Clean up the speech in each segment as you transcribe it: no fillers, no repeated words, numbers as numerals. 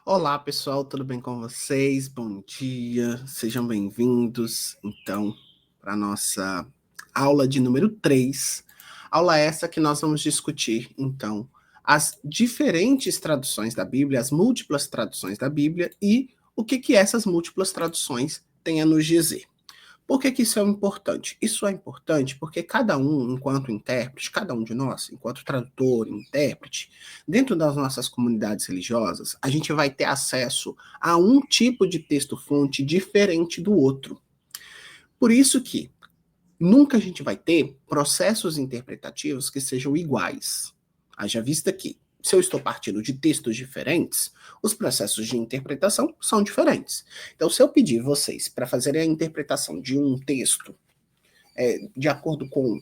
Olá, pessoal, tudo bem com vocês? Bom dia, sejam bem-vindos, então, para a nossa aula de número 3. Aula essa que nós vamos discutir, então, as diferentes traduções da Bíblia, as múltiplas traduções da Bíblia e o que essas múltiplas traduções têm a nos dizer. Por que isso é importante? Isso é importante porque cada um, enquanto intérprete, cada um de nós, enquanto tradutor, intérprete, dentro das nossas comunidades religiosas, a gente vai ter acesso a um tipo de texto-fonte diferente do outro. Por isso que nunca a gente vai ter processos interpretativos que sejam iguais. Haja vista que, se eu estou partindo de textos diferentes, os processos de interpretação são diferentes. Então, se eu pedir vocês para fazerem a interpretação de um texto de acordo com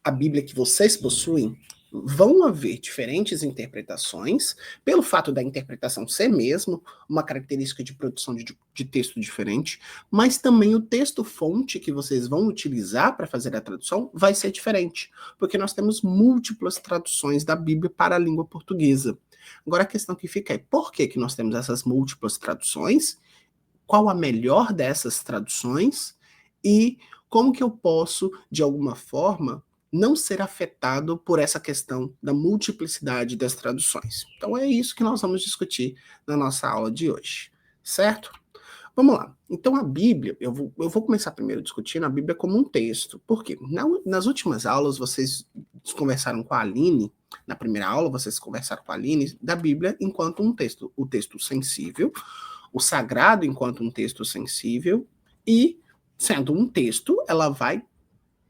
a Bíblia que vocês possuem, vão haver diferentes interpretações, pelo fato da interpretação ser mesmo uma característica de produção de texto diferente, mas também o texto-fonte que vocês vão utilizar para fazer a tradução vai ser diferente, porque nós temos múltiplas traduções da Bíblia para a língua portuguesa. Agora a questão que fica é, por que nós temos essas múltiplas traduções? Qual a melhor dessas traduções? E como que eu posso, de alguma forma, não ser afetado por essa questão da multiplicidade das traduções. Então é isso que nós vamos discutir na nossa aula de hoje, certo? Vamos lá. Então a Bíblia, eu vou começar primeiro discutindo a Bíblia como um texto. Por quê? Nas últimas aulas vocês conversaram com a Aline, na primeira aula vocês conversaram com a Aline da Bíblia enquanto um texto, o texto sensível, o sagrado enquanto um texto sensível e, sendo um texto, ela vai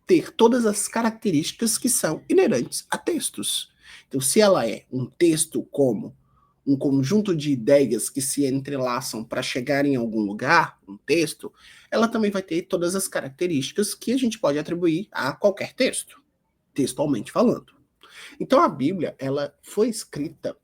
ter todas as características que são inerentes a textos. Então, se ela é um texto como um conjunto de ideias que se entrelaçam para chegar em algum lugar, um texto, ela também vai ter todas as características que a gente pode atribuir a qualquer texto, textualmente falando. Então, a Bíblia, ela foi escrita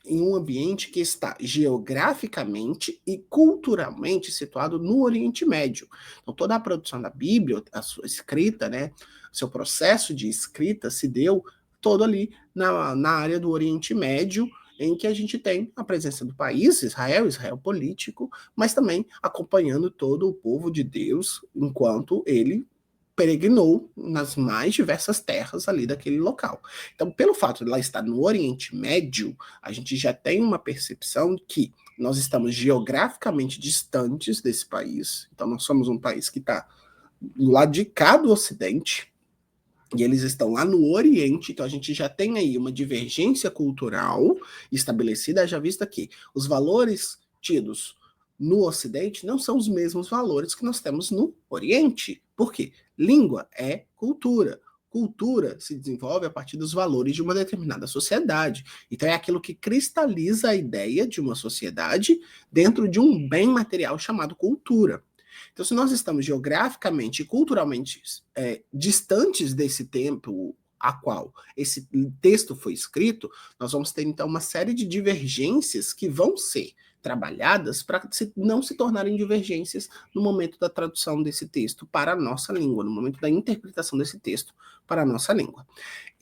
em um ambiente que está geograficamente e culturalmente situado no Oriente Médio. Então, toda a produção da Bíblia, a sua escrita, né, seu processo de escrita se deu todo ali na área do Oriente Médio, em que a gente tem a presença do país, Israel político, mas também acompanhando todo o povo de Deus enquanto ele peregrinou nas mais diversas terras ali daquele local. Então, pelo fato de ela estar no Oriente Médio, a gente já tem uma percepção que nós estamos geograficamente distantes desse país. Então, nós somos um país que está do lado de cá do Ocidente, e eles estão lá no Oriente, então a gente já tem aí uma divergência cultural estabelecida, já vista que os valores tidos no Ocidente não são os mesmos valores que nós temos no Oriente. Por quê? Língua é cultura. Cultura se desenvolve a partir dos valores de uma determinada sociedade. Então é aquilo que cristaliza a ideia de uma sociedade dentro de um bem material chamado cultura. Então, se nós estamos geograficamente e culturalmente distantes desse tempo a qual esse texto foi escrito, nós vamos ter, então, uma série de divergências que vão ser trabalhadas para não se tornarem divergências no momento da tradução desse texto para a nossa língua, no momento da interpretação desse texto para a nossa língua.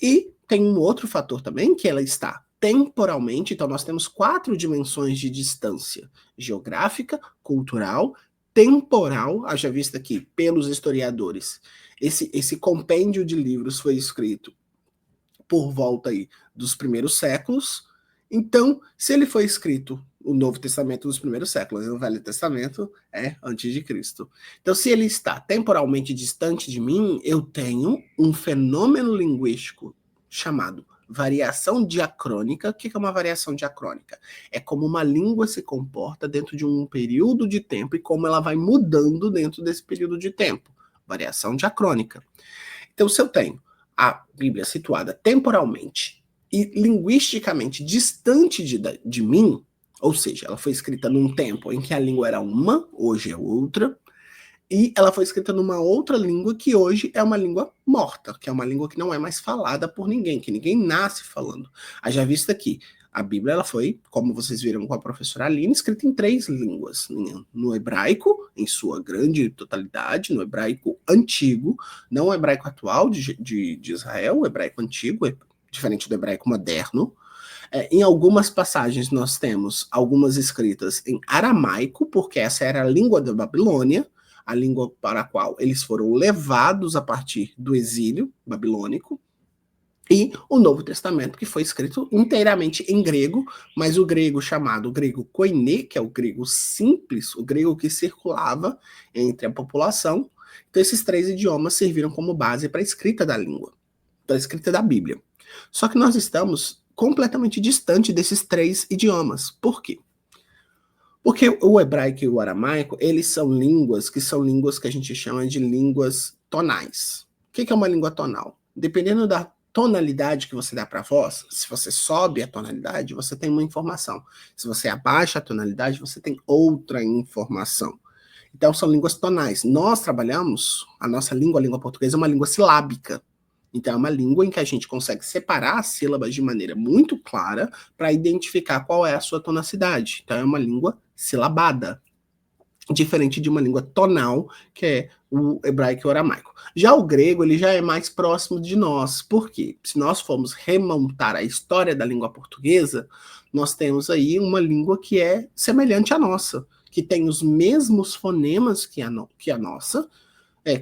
E tem um outro fator também, que ela está temporalmente, então nós temos 4 dimensões de distância: geográfica, cultural, temporal, haja vista que, pelos historiadores, esse compêndio de livros foi escrito por volta aí dos primeiros séculos. Então, se ele foi escrito, o Novo Testamento dos primeiros séculos, e o Velho Testamento é antes de Cristo. Então, se ele está temporalmente distante de mim, eu tenho um fenômeno linguístico chamado variação diacrônica. O que é uma variação diacrônica? É como uma língua se comporta dentro de um período de tempo e como ela vai mudando dentro desse período de tempo. Variação diacrônica. Então, se eu tenho a Bíblia situada temporalmente e linguisticamente distante de mim, ou seja, ela foi escrita num tempo em que a língua era uma, hoje é outra, e ela foi escrita numa outra língua que hoje é uma língua morta, que é uma língua que não é mais falada por ninguém, que ninguém nasce falando. Haja vista aqui, a Bíblia ela foi, como vocês viram com a professora Aline, escrita em 3 línguas. No hebraico, em sua grande totalidade, no hebraico antigo, não o hebraico atual de Israel, o hebraico antigo, diferente do hebraico moderno, Em algumas passagens nós temos algumas escritas em aramaico, porque essa era a língua da Babilônia, a língua para a qual eles foram levados a partir do exílio babilônico, e o Novo Testamento, que foi escrito inteiramente em grego, mas o grego chamado grego koiné, que é o grego simples, o grego que circulava entre a população. Então, esses três idiomas serviram como base para a escrita da língua, da escrita da Bíblia. Só que nós estamos completamente distante desses três idiomas. Por quê? Porque o hebraico e o aramaico, eles são línguas que a gente chama de línguas tonais. O que é uma língua tonal? Dependendo da tonalidade que você dá para a voz, se você sobe a tonalidade, você tem uma informação. Se você abaixa a tonalidade, você tem outra informação. Então, são línguas tonais. Nós trabalhamos, a nossa língua, a língua portuguesa, é uma língua silábica. Então, é uma língua em que a gente consegue separar as sílabas de maneira muito clara para identificar qual é a sua tonacidade. Então, é uma língua silabada, diferente de uma língua tonal, que é o hebraico e o aramaico. Já o grego, ele já é mais próximo de nós. Por quê? Se nós formos remontar a história da língua portuguesa, nós temos aí uma língua que é semelhante à nossa, que tem os mesmos fonemas que a nossa,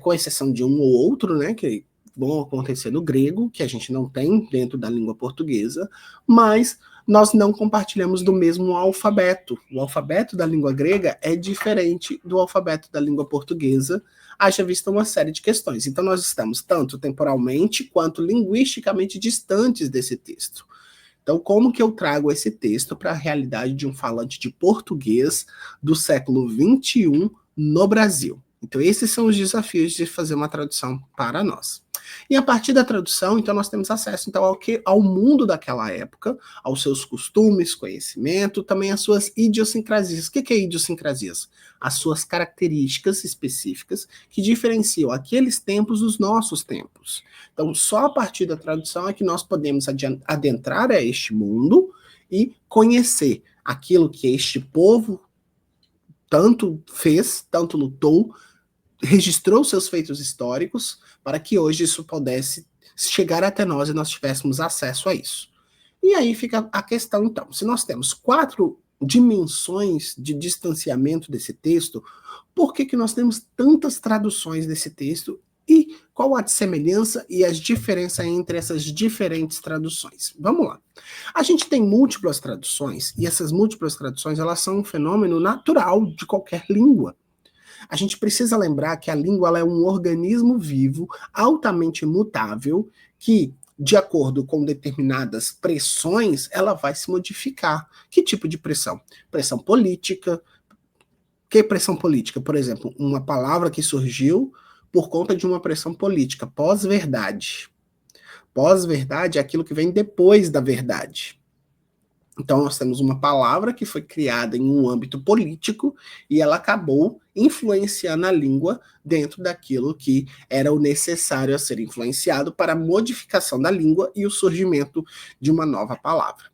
com exceção de um ou outro, né, que vão acontecer no grego, que a gente não tem dentro da língua portuguesa, mas nós não compartilhamos do mesmo alfabeto. O alfabeto da língua grega é diferente do alfabeto da língua portuguesa, haja vista uma série de questões. Então, nós estamos tanto temporalmente quanto linguisticamente distantes desse texto. Então, como que eu trago esse texto para a realidade de um falante de português do século XXI no Brasil? Então, esses são os desafios de fazer uma tradução para nós. E a partir da tradução, então, nós temos acesso então, ao mundo daquela época, aos seus costumes, conhecimento, também às suas idiosincrasias. O que é idiosincrasias? As suas características específicas que diferenciam aqueles tempos dos nossos tempos. Então, só a partir da tradução é que nós podemos adentrar a este mundo e conhecer aquilo que este povo tanto fez, tanto lutou, registrou seus feitos históricos para que hoje isso pudesse chegar até nós e nós tivéssemos acesso a isso. E aí fica a questão, então, se nós temos 4 dimensões de distanciamento desse texto, por que nós temos tantas traduções desse texto e qual a semelhança e as diferenças entre essas diferentes traduções? Vamos lá. A gente tem múltiplas traduções e essas múltiplas traduções elas são um fenômeno natural de qualquer língua. A gente precisa lembrar que a língua ela é um organismo vivo, altamente mutável, que, de acordo com determinadas pressões, ela vai se modificar. Que tipo de pressão? Pressão política. Que pressão política? Por exemplo, uma palavra que surgiu por conta de uma pressão política, pós-verdade. Pós-verdade é aquilo que vem depois da verdade. Então, nós temos uma palavra que foi criada em um âmbito político e ela acabou influenciando a língua dentro daquilo que era o necessário a ser influenciado para a modificação da língua e o surgimento de uma nova palavra.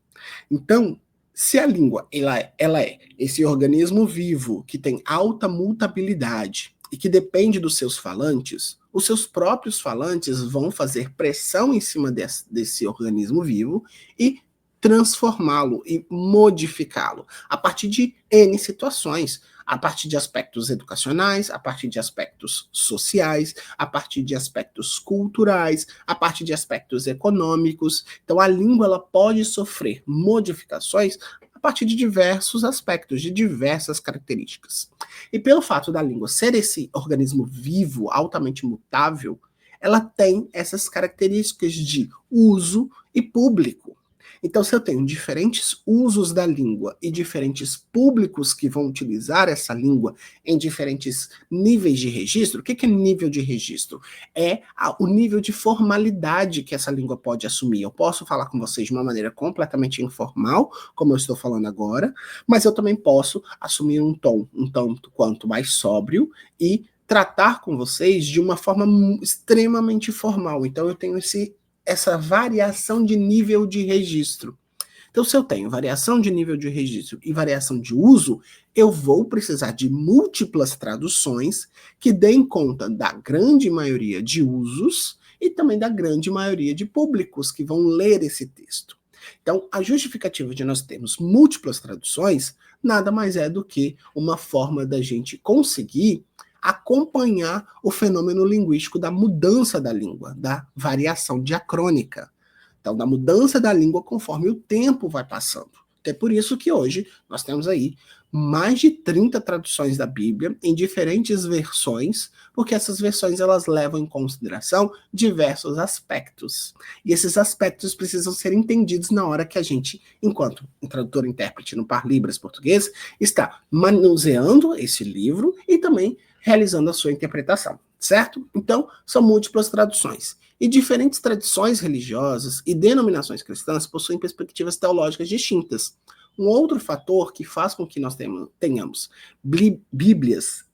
Então, se a língua ela é esse organismo vivo que tem alta mutabilidade e que depende dos seus falantes, os seus próprios falantes vão fazer pressão em cima desse organismo vivo e transformá-lo e modificá-lo a partir de N situações, a partir de aspectos educacionais, a partir de aspectos sociais, a partir de aspectos culturais, a partir de aspectos econômicos. Então, a língua ela pode sofrer modificações a partir de diversos aspectos, de diversas características. E pelo fato da língua ser esse organismo vivo, altamente mutável, ela tem essas características de uso e público. Então, se eu tenho diferentes usos da língua e diferentes públicos que vão utilizar essa língua em diferentes níveis de registro, o que é nível de registro? É o nível de formalidade que essa língua pode assumir. Eu posso falar com vocês de uma maneira completamente informal, como eu estou falando agora, mas eu também posso assumir um tom quanto mais sóbrio e tratar com vocês de uma forma extremamente formal. Então, eu tenho essa variação de nível de registro. Então, se eu tenho variação de nível de registro e variação de uso, eu vou precisar de múltiplas traduções que deem conta da grande maioria de usos e também da grande maioria de públicos que vão ler esse texto. Então, a justificativa de nós termos múltiplas traduções nada mais é do que uma forma da gente conseguir acompanhar o fenômeno linguístico da mudança da língua, da variação diacrônica. Então, da mudança da língua conforme o tempo vai passando. É por isso que hoje nós temos aí mais de 30 traduções da Bíblia em diferentes versões, porque essas versões elas levam em consideração diversos aspectos. E esses aspectos precisam ser entendidos na hora que a gente, enquanto tradutor e intérprete no Par Libras português, está manuseando esse livro e também realizando a sua interpretação, certo? Então, são múltiplas traduções. E diferentes tradições religiosas e denominações cristãs possuem perspectivas teológicas distintas. Um outro fator que faz com que nós tenhamos Bíblias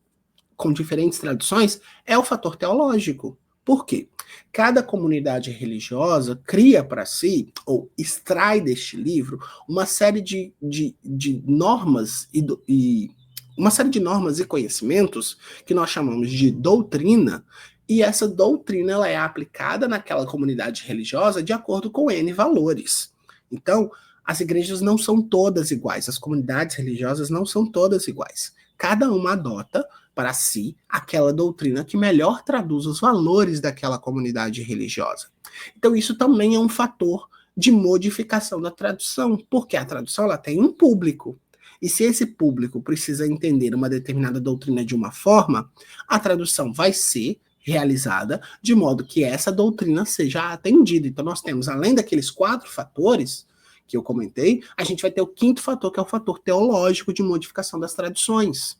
com diferentes traduções é o fator teológico. Por quê? Cada comunidade religiosa cria para si, ou extrai deste livro, uma série de normas uma série de normas e conhecimentos que nós chamamos de doutrina, e essa doutrina ela é aplicada naquela comunidade religiosa de acordo com N valores. Então, as igrejas não são todas iguais, as comunidades religiosas não são todas iguais. Cada uma adota para si aquela doutrina que melhor traduz os valores daquela comunidade religiosa. Então, isso também é um fator de modificação da tradução, porque a tradução ela tem um público. E se esse público precisa entender uma determinada doutrina de uma forma, a tradução vai ser realizada de modo que essa doutrina seja atendida. Então, nós temos, além daqueles 4 fatores que eu comentei, a gente vai ter o 5º fator, que é o fator teológico de modificação das traduções.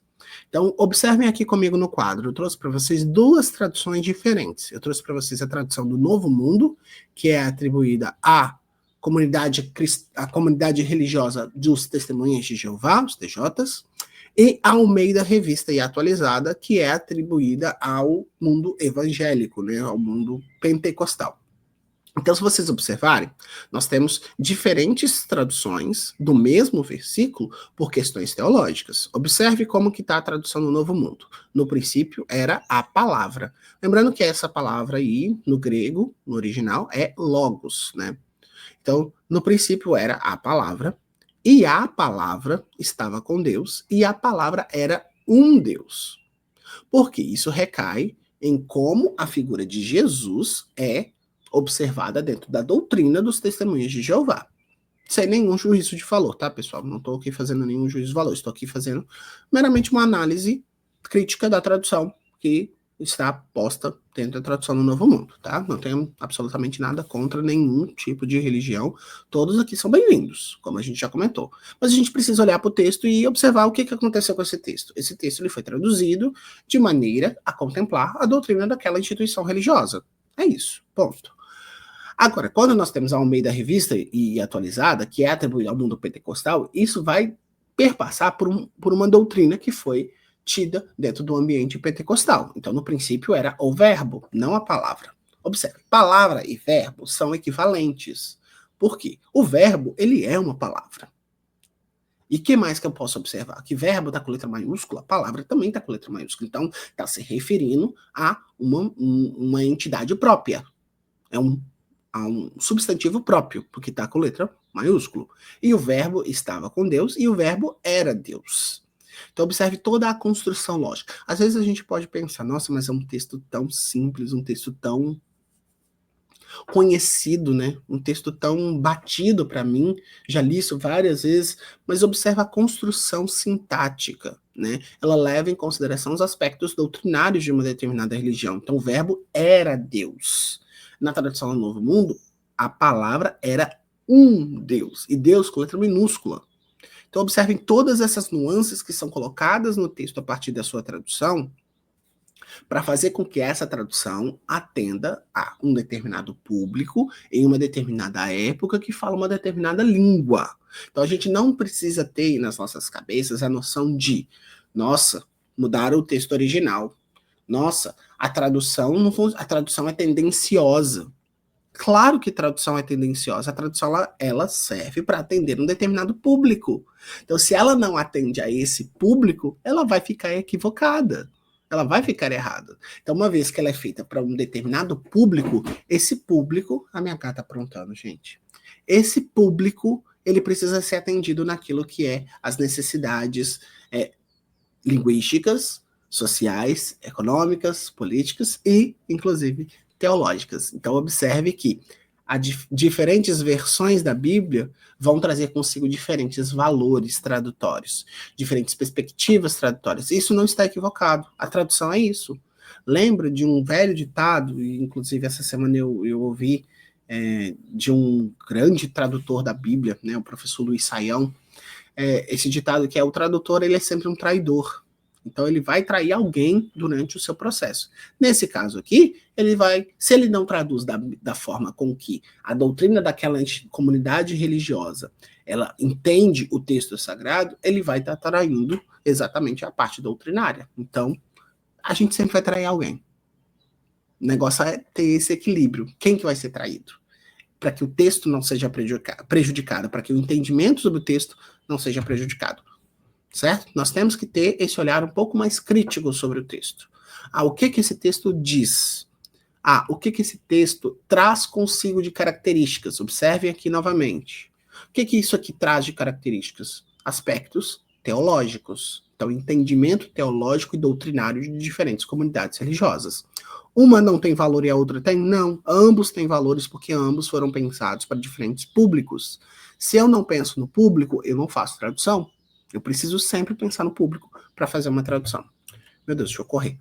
Então, observem aqui comigo no quadro. Eu trouxe para vocês 2 traduções diferentes. Eu trouxe para vocês a tradução do Novo Mundo, que é atribuída à comunidade religiosa dos Testemunhas de Jeová, os TJs, e a Almeida Revista e Atualizada, que é atribuída ao mundo evangélico, né, ao mundo pentecostal. Então, se vocês observarem, nós temos diferentes traduções do mesmo versículo por questões teológicas. Observe como que está a tradução no Novo Mundo. No princípio, era a palavra. Lembrando que essa palavra aí, no grego, no original, é logos, né? Então, no princípio era a palavra, e a palavra estava com Deus, e a palavra era um Deus. Porque isso recai em como a figura de Jesus é observada dentro da doutrina dos Testemunhas de Jeová. Sem nenhum juízo de valor, tá, pessoal? Não estou aqui fazendo nenhum juízo de valor, estou aqui fazendo meramente uma análise crítica da tradução que está posta dentro da tradução do Novo Mundo, tá? Não tenho absolutamente nada contra nenhum tipo de religião. Todos aqui são bem-vindos, como a gente já comentou. Mas a gente precisa olhar para o texto e observar o que aconteceu com esse texto. Esse texto ele foi traduzido de maneira a contemplar a doutrina daquela instituição religiosa. É isso, ponto. Agora, quando nós temos a Almeida Revista e Atualizada, que é atribuída ao mundo pentecostal, isso vai perpassar por uma doutrina que foi tida dentro do ambiente pentecostal. Então, no princípio, era o verbo, não a palavra. Observe, palavra e verbo são equivalentes. Por quê? O verbo, ele é uma palavra. E o que mais que eu posso observar? Que verbo está com letra maiúscula, a palavra também está com letra maiúscula. Então, está se referindo a uma entidade própria. É a um substantivo próprio, porque está com letra maiúscula. E o verbo estava com Deus e o verbo era Deus. Então, observe toda a construção lógica. Às vezes a gente pode pensar, nossa, mas é um texto tão simples, um texto tão conhecido, né? Um texto tão batido para mim, já li isso várias vezes, mas observa a construção sintática, né? Ela leva em consideração os aspectos doutrinários de uma determinada religião. Então, o verbo era Deus. Na tradução do Novo Mundo, a palavra era um Deus, e Deus com letra minúscula. Então, observem todas essas nuances que são colocadas no texto a partir da sua tradução, para fazer com que essa tradução atenda a um determinado público, em uma determinada época, que fala uma determinada língua. Então, a gente não precisa ter nas nossas cabeças a noção de, nossa, mudaram o texto original. Nossa, a tradução é tendenciosa. Claro que tradução é tendenciosa. A tradução ela serve para atender um determinado público. Então, se ela não atende a esse público, ela vai ficar equivocada. Ela vai ficar errada. Então, uma vez que ela é feita para um determinado público, esse público... A minha gata aprontando, gente. esse público ele precisa ser atendido naquilo que é as necessidades linguísticas, sociais, econômicas, políticas e, inclusive, teológicas. Então, observe que diferentes versões da Bíblia vão trazer consigo diferentes valores tradutórios, diferentes perspectivas tradutórias. Isso não está equivocado. A tradução é isso. Lembra de um velho ditado, e inclusive essa semana eu ouvi de um grande tradutor da Bíblia, né, o professor Luiz Saião, esse ditado que é: o tradutor ele é sempre um traidor. Então ele vai trair alguém durante o seu processo. Nesse caso aqui, ele vai, se ele não traduz da forma com que a doutrina daquela comunidade religiosa ela entende o texto sagrado, ele vai estar traindo exatamente a parte doutrinária. Então, a gente sempre vai trair alguém. O negócio é ter esse equilíbrio. Quem que vai ser traído? Para que o texto não seja prejudicado, para que o entendimento sobre o texto não seja prejudicado. Certo? Nós temos que ter esse olhar um pouco mais crítico sobre o texto. O que esse texto diz? O que esse texto traz consigo de características? Observem aqui novamente. O que isso aqui traz de características? Aspectos teológicos. Então, entendimento teológico e doutrinário de diferentes comunidades religiosas. Uma não tem valor e a outra tem? Não. Ambos têm valores porque ambos foram pensados para diferentes públicos. Se eu não penso no público, eu não faço tradução. Eu preciso sempre pensar no público para fazer uma tradução. Meu Deus, deixa eu correr.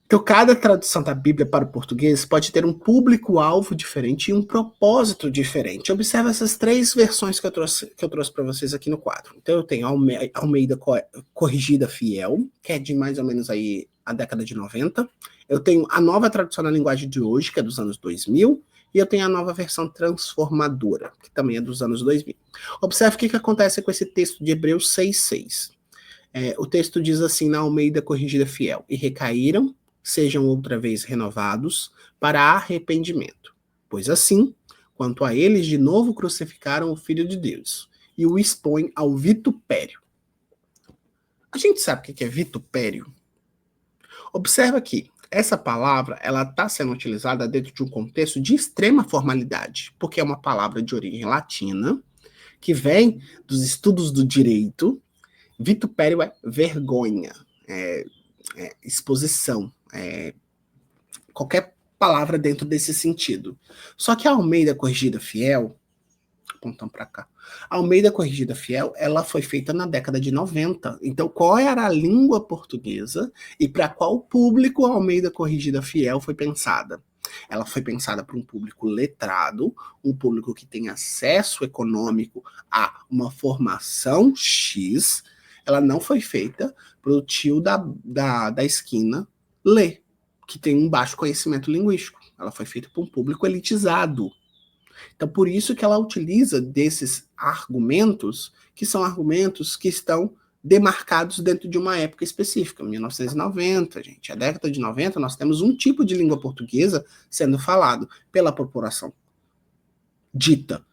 Então, cada tradução da Bíblia para o português pode ter um público-alvo diferente e um propósito diferente. Observe essas três versões que eu trouxe para vocês aqui no quadro. Então, eu tenho a Almeida Corrigida Fiel, que é de mais ou menos aí a década de 90. Eu tenho a nova tradução na linguagem de hoje, que é dos anos 2000. E eu tenho a nova versão transformadora, que também é dos anos 2000. Observe o que acontece com esse texto de Hebreus 6:6. O texto diz assim na Almeida Corrigida Fiel: e recaíram, sejam outra vez renovados para arrependimento. Pois assim, quanto a eles, de novo crucificaram o Filho de Deus e o expõem ao vitupério. A gente sabe o que é vitupério? Observa aqui. Essa palavra ela está sendo utilizada dentro de um contexto de extrema formalidade, porque é uma palavra de origem latina, que vem dos estudos do direito. Vitupério é vergonha, exposição, qualquer palavra dentro desse sentido. Só que a Almeida Corrigida Fiel, apontando para cá, a Almeida Corrigida Fiel, ela foi feita na década de 90. Então, qual era a língua portuguesa e para qual público a Almeida Corrigida Fiel foi pensada? Ela foi pensada para um público letrado, um público que tem acesso econômico a uma formação X. Ela não foi feita para o tio da esquina ler, que tem um baixo conhecimento linguístico. Ela foi feita para um público elitizado. Então, por isso que ela utiliza desses argumentos, que são argumentos que estão demarcados dentro de uma época específica, 1990, gente. A década de 90, nós temos um tipo de língua portuguesa sendo falado pela população dita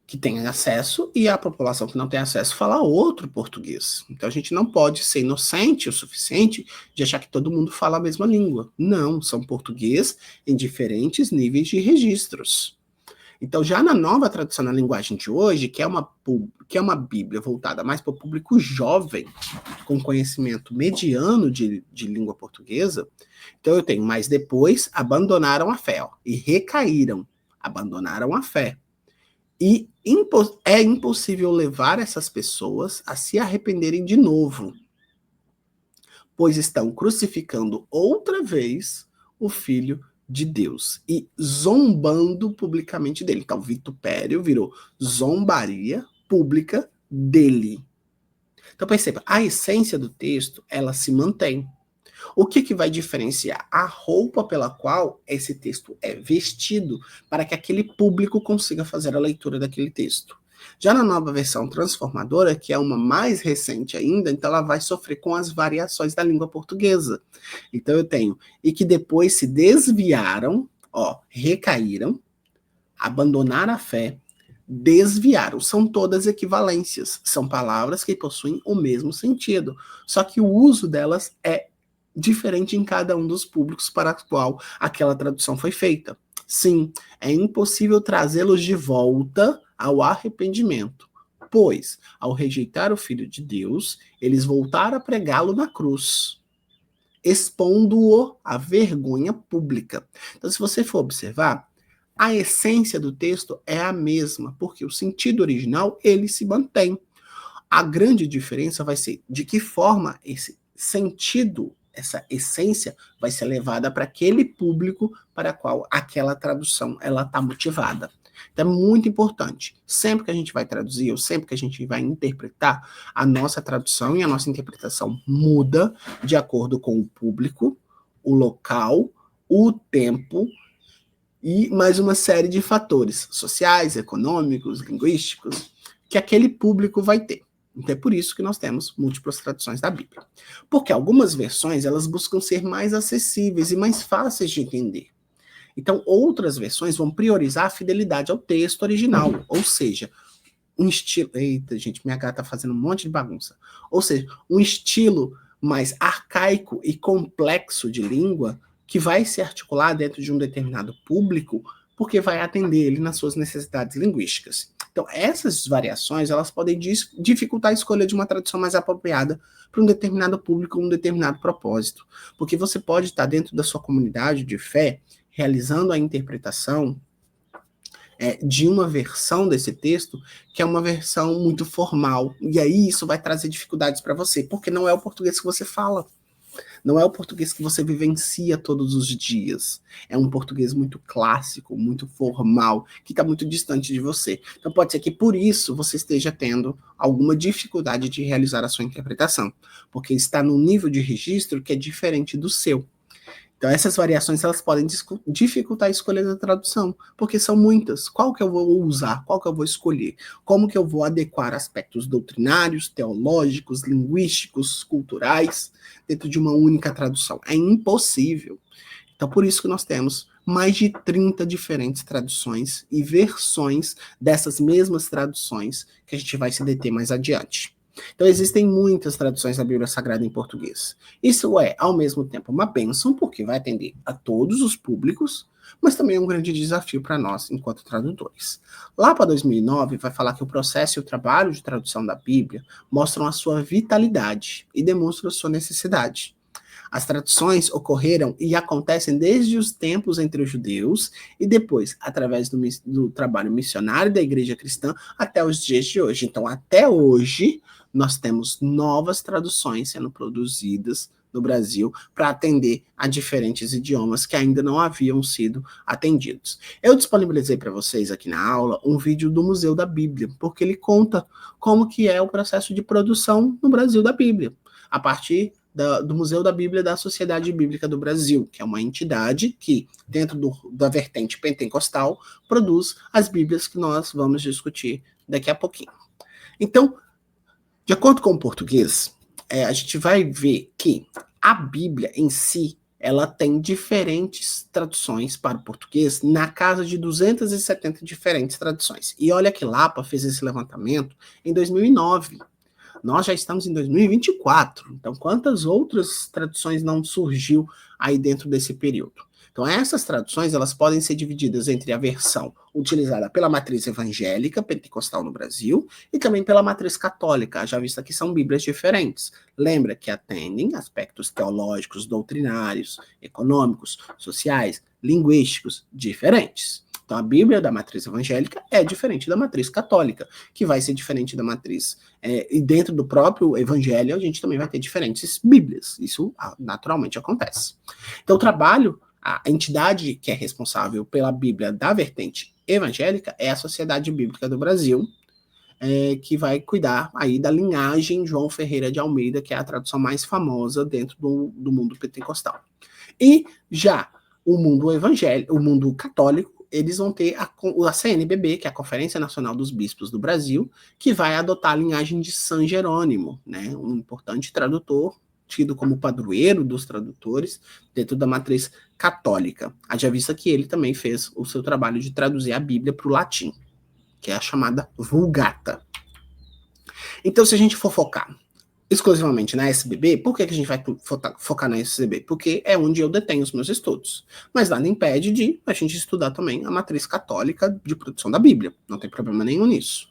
que tem acesso e a população que não tem acesso fala outro português. Então, a gente não pode ser inocente o suficiente de achar que todo mundo fala a mesma língua. Não, são português em diferentes níveis de registros. Então, já na nova tradução na linguagem de hoje, que é uma Bíblia voltada mais para o público jovem, com conhecimento mediano de língua portuguesa, então eu tenho, mas depois abandonaram a fé, e recaíram, abandonaram a fé. E é impossível levar essas pessoas a se arrependerem de novo, pois estão crucificando outra vez o Filho de Deus e zombando publicamente dele. Então, vitupério virou zombaria pública dele. Então, perceba, a essência do texto, ela se mantém. O que vai diferenciar? A roupa pela qual esse texto é vestido para que aquele público consiga fazer a leitura daquele texto. Já na nova versão transformadora, que é uma mais recente ainda, então ela vai sofrer com as variações da língua portuguesa. Então eu tenho, e que depois se desviaram, recaíram, abandonaram a fé, desviaram. São todas equivalências. São palavras que possuem o mesmo sentido. Só que o uso delas é diferente em cada um dos públicos para o qual aquela tradução foi feita. Sim, é impossível trazê-los de volta ao arrependimento, pois, ao rejeitar o Filho de Deus, eles voltaram a pregá-lo na cruz, expondo-o à vergonha pública. Então, se você for observar, a essência do texto é a mesma, porque o sentido original ele se mantém. A grande diferença vai ser de que forma esse sentido, essa essência, vai ser levada para aquele público para qual aquela tradução ela está motivada. Então é muito importante. Sempre que a gente vai traduzir, ou sempre que a gente vai interpretar, a nossa tradução e a nossa interpretação muda de acordo com o público, o local, o tempo e mais uma série de fatores sociais, econômicos, linguísticos, que aquele público vai ter. Então é por isso que nós temos múltiplas traduções da Bíblia. Porque algumas versões, elas buscam ser mais acessíveis e mais fáceis de entender. Então outras versões vão priorizar a fidelidade ao texto original, ou seja, um estilo... Eita, gente, minha gata tá fazendo um monte de bagunça. Ou seja, um estilo mais arcaico e complexo de língua que vai se articular dentro de um determinado público porque vai atender ele nas suas necessidades linguísticas. Então, essas variações, elas podem dificultar a escolha de uma tradução mais apropriada para um determinado público, um determinado propósito. Porque você pode estar dentro da sua comunidade de fé, realizando a interpretação de uma versão desse texto, que é uma versão muito formal. E aí isso vai trazer dificuldades para você, porque não é o português que você fala. Não é o português que você vivencia todos os dias. É um português muito clássico, muito formal, que está muito distante de você. Então pode ser que por isso você esteja tendo alguma dificuldade de realizar a sua interpretação, porque está num nível de registro que é diferente do seu. Então essas variações elas podem dificultar a escolha da tradução, porque são muitas. Qual que eu vou usar? Qual que eu vou escolher? Como que eu vou adequar aspectos doutrinários, teológicos, linguísticos, culturais dentro de uma única tradução? É impossível. Então por isso que nós temos mais de 30 diferentes traduções e versões dessas mesmas traduções que a gente vai se deter mais adiante. Então existem muitas traduções da Bíblia Sagrada em português. Isso é, ao mesmo tempo, uma bênção, porque vai atender a todos os públicos, mas também é um grande desafio para nós, enquanto tradutores. Lá para 2009, vai falar que o processo e o trabalho de tradução da Bíblia mostram a sua vitalidade e demonstram a sua necessidade. As traduções ocorreram e acontecem desde os tempos entre os judeus e depois, através do trabalho missionário da igreja cristã, até os dias de hoje. Então, até hoje, nós temos novas traduções sendo produzidas no Brasil para atender a diferentes idiomas que ainda não haviam sido atendidos. Eu disponibilizei para vocês aqui na aula um vídeo do Museu da Bíblia, porque ele conta como que é o processo de produção no Brasil da Bíblia, a partir do Museu da Bíblia da Sociedade Bíblica do Brasil, que é uma entidade que, dentro da vertente pentecostal, produz as Bíblias que nós vamos discutir daqui a pouquinho. Então, de acordo com o português, a gente vai ver que a Bíblia em si, ela tem diferentes traduções para o português, na casa de 270 diferentes traduções. E olha que Lapa fez esse levantamento em 2009. Nós já estamos em 2024, então quantas outras traduções não surgiu aí dentro desse período? Então essas traduções elas podem ser divididas entre a versão utilizada pela matriz evangélica pentecostal no Brasil e também pela matriz católica, já vista que são bíblias diferentes. Lembra que atendem aspectos teológicos, doutrinários, econômicos, sociais, linguísticos diferentes. Então, a Bíblia da matriz evangélica é diferente da matriz católica, que vai ser diferente da matriz. E dentro do próprio evangelho, a gente também vai ter diferentes Bíblias. Isso naturalmente acontece. Então, o trabalho, a entidade que é responsável pela Bíblia da vertente evangélica é a Sociedade Bíblica do Brasil, que vai cuidar aí da linhagem João Ferreira de Almeida, que é a tradução mais famosa dentro do mundo pentecostal. E já o mundo evangélico, o mundo católico, eles vão ter a CNBB, que é a Conferência Nacional dos Bispos do Brasil, que vai adotar a linhagem de São Jerônimo, né, um importante tradutor, tido como padroeiro dos tradutores, dentro da matriz católica. Haja vista que ele também fez o seu trabalho de traduzir a Bíblia para o latim, que é a chamada Vulgata. Então, se a gente for focar exclusivamente na SBB. Por que a gente vai focar na SBB? Porque é onde eu detenho os meus estudos. Mas nada impede de a gente estudar também a matriz católica de produção da Bíblia. Não tem problema nenhum nisso.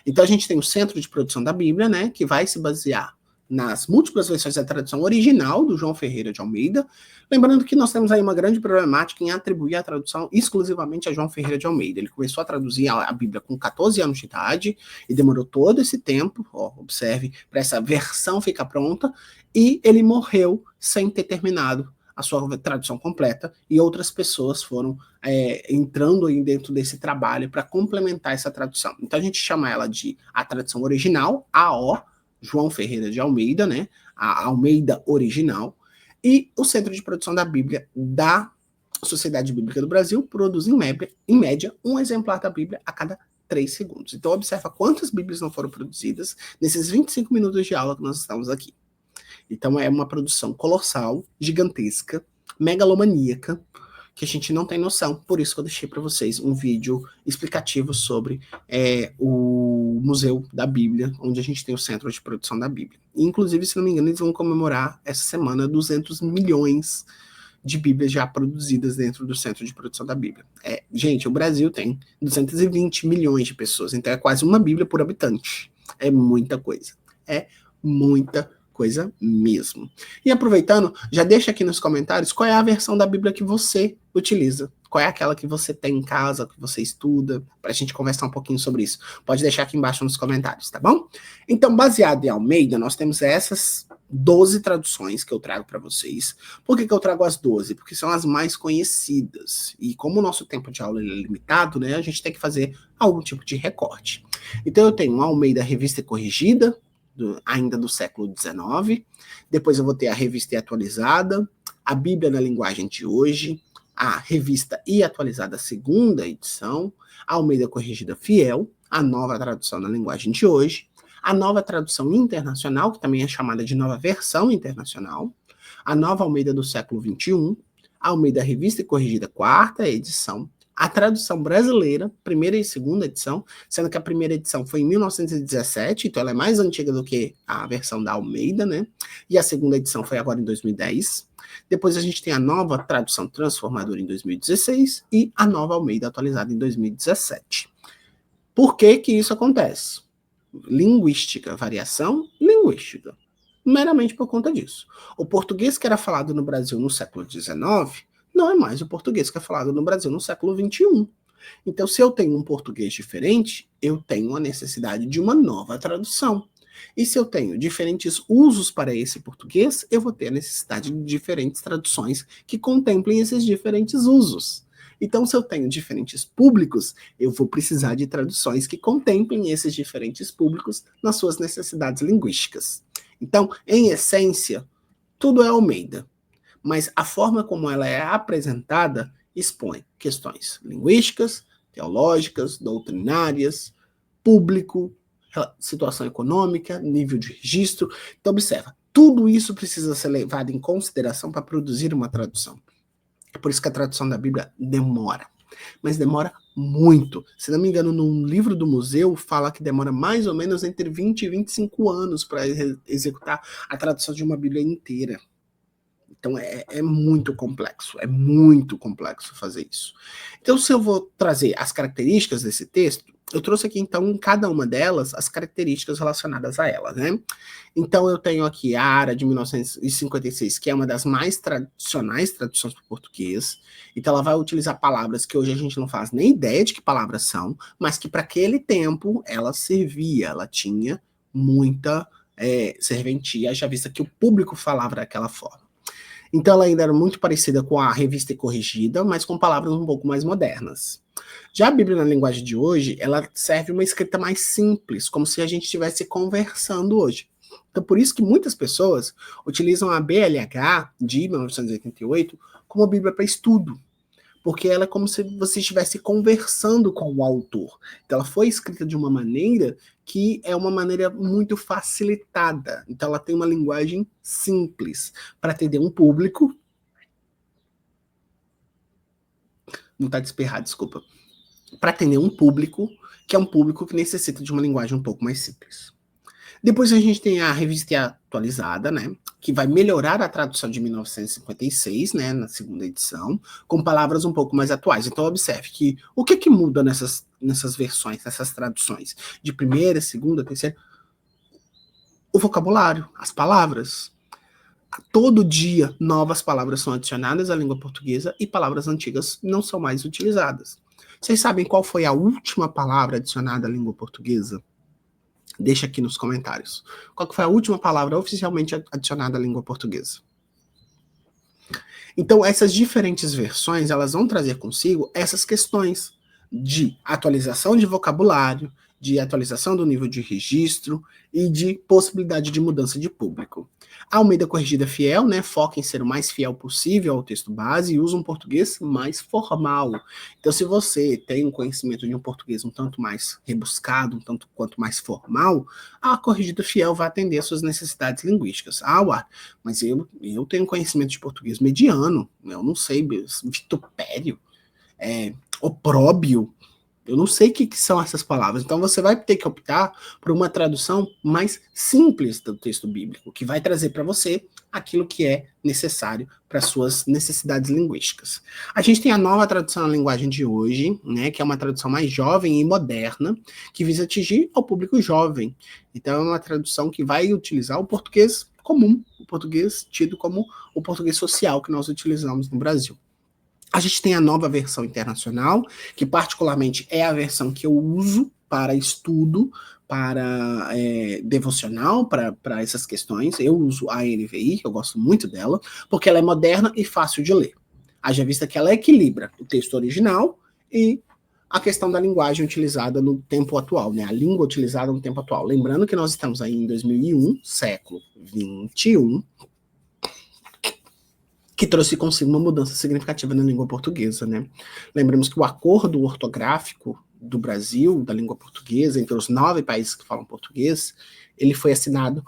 Então a gente tem o Centro de Produção da Bíblia, né, que vai se basear nas múltiplas versões da tradução original do João Ferreira de Almeida. Lembrando que nós temos aí uma grande problemática em atribuir a tradução exclusivamente a João Ferreira de Almeida. Ele começou a traduzir a Bíblia com 14 anos de idade e demorou todo esse tempo, observe, para essa versão ficar pronta, e ele morreu sem ter terminado a sua tradução completa, e outras pessoas foram entrando aí dentro desse trabalho para complementar essa tradução. Então a gente chama ela de a tradução original, AO, João Ferreira de Almeida, né? A Almeida original. E o Centro de Produção da Bíblia da Sociedade Bíblica do Brasil produz, em média, um exemplar da Bíblia a cada 3 segundos. Então, observa quantas Bíblias não foram produzidas nesses 25 minutos de aula que nós estamos aqui. Então, é uma produção colossal, gigantesca, megalomaníaca, que a gente não tem noção. Por isso que eu deixei para vocês um vídeo explicativo sobre o Museu da Bíblia, onde a gente tem o Centro de Produção da Bíblia. E, inclusive, se não me engano, eles vão comemorar essa semana 200 milhões de Bíblias já produzidas dentro do Centro de Produção da Bíblia. Gente, o Brasil tem 220 milhões de pessoas, então é quase uma Bíblia por habitante. É muita coisa. É muita coisa mesmo. E aproveitando, já deixa aqui nos comentários qual é a versão da Bíblia que você utiliza. Qual é aquela que você tem em casa, que você estuda, para a gente conversar um pouquinho sobre isso. Pode deixar aqui embaixo nos comentários, tá bom? Então, baseado em Almeida, nós temos essas 12 traduções que eu trago para vocês. Por que eu trago as 12? Porque são as mais conhecidas. E como o nosso tempo de aula é limitado, né, a gente tem que fazer algum tipo de recorte. Então, eu tenho Almeida Revista e Corrigida, ainda do século XIX. Depois eu vou ter a Revista e Atualizada, a Bíblia na Linguagem de Hoje, a Revista e Atualizada segunda edição, a Almeida Corrigida Fiel, a Nova Tradução na Linguagem de Hoje, a Nova Tradução Internacional, que também é chamada de Nova Versão Internacional, a Nova Almeida do século XXI, a Almeida Revista e Corrigida quarta edição, a tradução brasileira, primeira e segunda edição, sendo que a primeira edição foi em 1917, então ela é mais antiga do que a versão da Almeida, né? E a segunda edição foi agora em 2010. Depois a gente tem a nova tradução transformadora em 2016 e a nova Almeida atualizada em 2017. Por que que isso acontece? Linguística, variação linguística. Meramente por conta disso. O português que era falado no Brasil no século XIX não é mais o português que é falado no Brasil no século XXI. Então, se eu tenho um português diferente, eu tenho a necessidade de uma nova tradução. E se eu tenho diferentes usos para esse português, eu vou ter a necessidade de diferentes traduções que contemplem esses diferentes usos. Então, se eu tenho diferentes públicos, eu vou precisar de traduções que contemplem esses diferentes públicos nas suas necessidades linguísticas. Então, em essência, tudo é Almeida, mas a forma como ela é apresentada expõe questões linguísticas, teológicas, doutrinárias, público, situação econômica, nível de registro. Então, observa, tudo isso precisa ser levado em consideração para produzir uma tradução. É por isso que a tradução da Bíblia demora. Mas demora muito. Se não me engano, num livro do museu, fala que demora mais ou menos entre 20 e 25 anos para executar a tradução de uma Bíblia inteira. Então é muito complexo fazer isso. Então, se eu vou trazer as características desse texto, eu trouxe aqui, então, em cada uma delas, as características relacionadas a ela, né? Então, eu tenho aqui a Ara de 1956, que é uma das mais tradicionais traduções para o português. Então, ela vai utilizar palavras que hoje a gente não faz nem ideia de que palavras são, mas que para aquele tempo ela servia, ela tinha muita serventia, já vista que o público falava daquela forma. Então ela ainda era muito parecida com a Revista e Corrigida, mas com palavras um pouco mais modernas. Já a Bíblia na Linguagem de Hoje, ela serve uma escrita mais simples, como se a gente estivesse conversando hoje. Então por isso que muitas pessoas utilizam a BLH de 1988 como Bíblia para estudo, porque ela é como se você estivesse conversando com o autor. Então ela foi escrita de uma maneira que é uma maneira muito facilitada. Então ela tem uma linguagem simples para atender um público. Não está de espirrar, desculpa. Para atender um público que é um público que necessita de uma linguagem um pouco mais simples. Depois a gente tem a revista atualizada, né, que vai melhorar a tradução de 1956, né, na segunda edição, com palavras um pouco mais atuais. Então observe que o que muda nessas versões, nessas traduções, de primeira, segunda, terceira? O vocabulário, as palavras. Todo dia, novas palavras são adicionadas à língua portuguesa e palavras antigas não são mais utilizadas. Vocês sabem qual foi a última palavra adicionada à língua portuguesa? Deixa aqui nos comentários. Qual foi a última palavra oficialmente adicionada à língua portuguesa? Então, essas diferentes versões, elas vão trazer consigo essas questões de atualização de vocabulário, de atualização do nível de registro e de possibilidade de mudança de público. A Almeida Corrigida Fiel, né, foca em ser o mais fiel possível ao texto base e usa um português mais formal. Então, se você tem um conhecimento de um português um tanto mais rebuscado, um tanto quanto mais formal, a Corrigida Fiel vai atender às suas necessidades linguísticas. Mas eu tenho conhecimento de português mediano, eu não sei, vitupério, opróbio, eu não sei o que são essas palavras. Então você vai ter que optar por uma tradução mais simples do texto bíblico, que vai trazer para você aquilo que é necessário para suas necessidades linguísticas. A gente tem a nova tradução na linguagem de hoje, né, que é uma tradução mais jovem e moderna, que visa atingir ao público jovem. Então é uma tradução que vai utilizar o português comum, o português tido como o português social que nós utilizamos no Brasil. A gente tem a nova versão internacional, que particularmente é a versão que eu uso para estudo, para devocional, para essas questões. Eu uso a NVI, eu gosto muito dela, porque ela é moderna e fácil de ler. Haja vista que ela equilibra o texto original e a questão da linguagem utilizada no tempo atual, né? A língua utilizada no tempo atual. Lembrando que nós estamos aí em 2001, século 21, que trouxe consigo uma mudança significativa na língua portuguesa, né? Lembramos que o acordo ortográfico do Brasil, da língua portuguesa, entre os 9 países que falam português, ele foi assinado...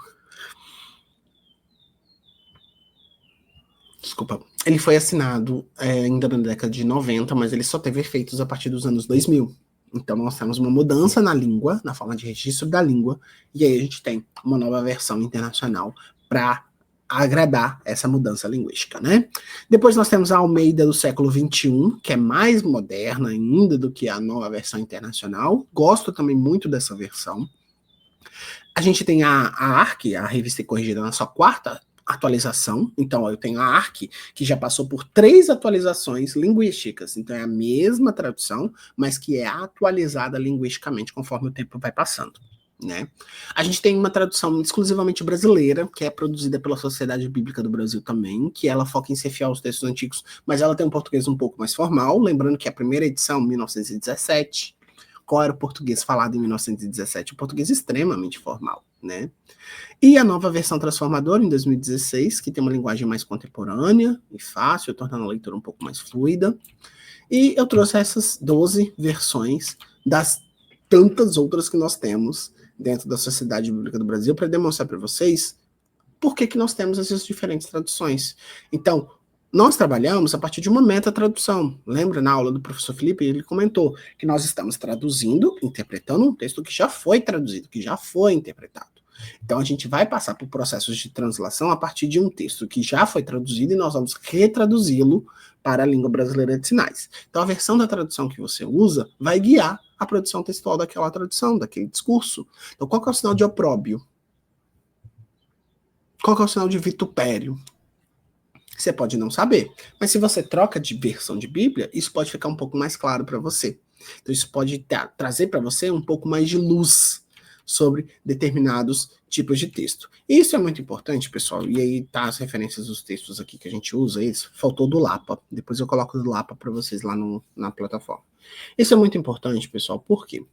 Ele foi assinado ainda na década de 90, mas ele só teve efeitos a partir dos anos 2000. Então nós temos uma mudança na língua, na forma de registro da língua, e aí a gente tem uma nova versão internacional para agradar essa mudança linguística, né? Depois nós temos a Almeida do século XXI, que é mais moderna ainda do que a nova versão internacional. Gosto também muito dessa versão. A gente tem a ARC, a Revista Corrigida, na sua 4ª atualização. Então, eu tenho a ARC, que já passou por 3 atualizações linguísticas. Então, é a mesma tradução, mas que é atualizada linguisticamente conforme o tempo vai passando. Né? A gente tem uma tradução exclusivamente brasileira, que é produzida pela Sociedade Bíblica do Brasil também, que ela foca em ser fiel aos textos antigos, mas ela tem um português um pouco mais formal, lembrando que a primeira edição, 1917, qual era o português falado em 1917? O português extremamente formal, né? E a nova versão transformadora, em 2016, que tem uma linguagem mais contemporânea e fácil, tornando a leitura um pouco mais fluida. E eu trouxe essas 12 versões das tantas outras que nós temos dentro da Sociedade Bíblica do Brasil para demonstrar para vocês por que nós temos essas diferentes traduções. Então, nós trabalhamos a partir de uma meta-tradução. Lembra, na aula do professor Felipe, ele comentou que nós estamos traduzindo, interpretando um texto que já foi traduzido, que já foi interpretado. Então, a gente vai passar por processos de translação a partir de um texto que já foi traduzido e nós vamos retraduzi-lo para a língua brasileira de sinais. Então, a versão da tradução que você usa vai guiar a produção textual daquela tradução, daquele discurso. Então, qual que é o sinal de opróbio? Qual que é o sinal de vitupério? Você pode não saber, mas se você troca de versão de Bíblia, isso pode ficar um pouco mais claro para você. Então, isso pode trazer para você um pouco mais de luz sobre determinados tipos de texto. E isso é muito importante, pessoal, e aí tá as referências dos textos aqui que a gente usa, isso faltou do Lapa, depois eu coloco do Lapa para vocês lá na plataforma. Isso é muito importante, pessoal, porque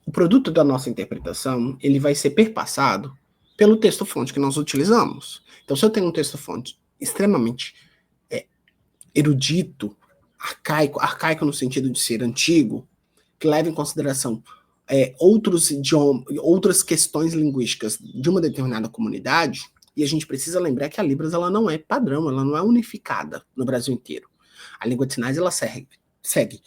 o produto da nossa interpretação, ele vai ser perpassado pelo texto-fonte que nós utilizamos. Então, se eu tenho um texto-fonte extremamente erudito, arcaico no sentido de ser antigo, que leva em consideração outros idiomas, outras questões linguísticas de uma determinada comunidade, e a gente precisa lembrar que a Libras ela não é padrão, ela não é unificada no Brasil inteiro. A língua de sinais ela segue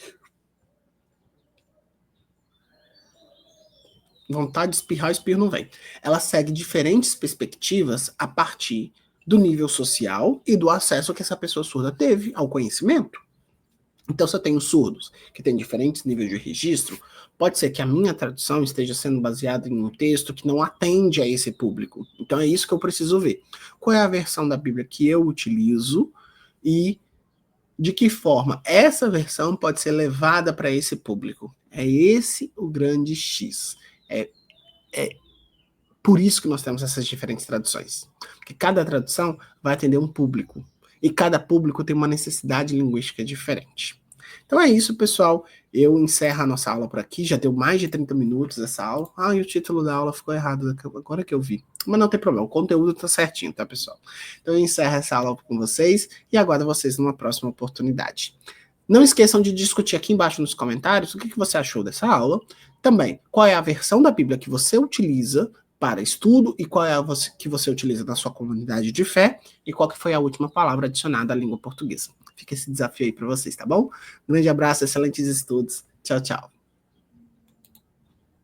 vontade de espirrar, o espirro não vem. Ela segue diferentes perspectivas a partir do nível social e do acesso que essa pessoa surda teve ao conhecimento. Então, se eu tenho surdos que têm diferentes níveis de registro, pode ser que a minha tradução esteja sendo baseada em um texto que não atende a esse público. Então, é isso que eu preciso ver. Qual é a versão da Bíblia que eu utilizo e de que forma essa versão pode ser levada para esse público. É esse o grande X. É por isso que nós temos essas diferentes traduções. Porque cada tradução vai atender um público. E cada público tem uma necessidade linguística diferente. Então é isso, pessoal. Eu encerro a nossa aula por aqui. Já deu mais de 30 minutos essa aula. Ah, e o título da aula ficou errado agora que eu vi. Mas não tem problema, o conteúdo tá certinho, tá, pessoal? Então eu encerro essa aula com vocês e aguardo vocês numa próxima oportunidade. Não esqueçam de discutir aqui embaixo nos comentários o que você achou dessa aula. Também, qual é a versão da Bíblia que você utiliza para estudo e qual é a que você utiliza na sua comunidade de fé e qual que foi a última palavra adicionada à língua portuguesa. Fica esse desafio aí para vocês, tá bom? Grande abraço, excelentes estudos. Tchau, tchau.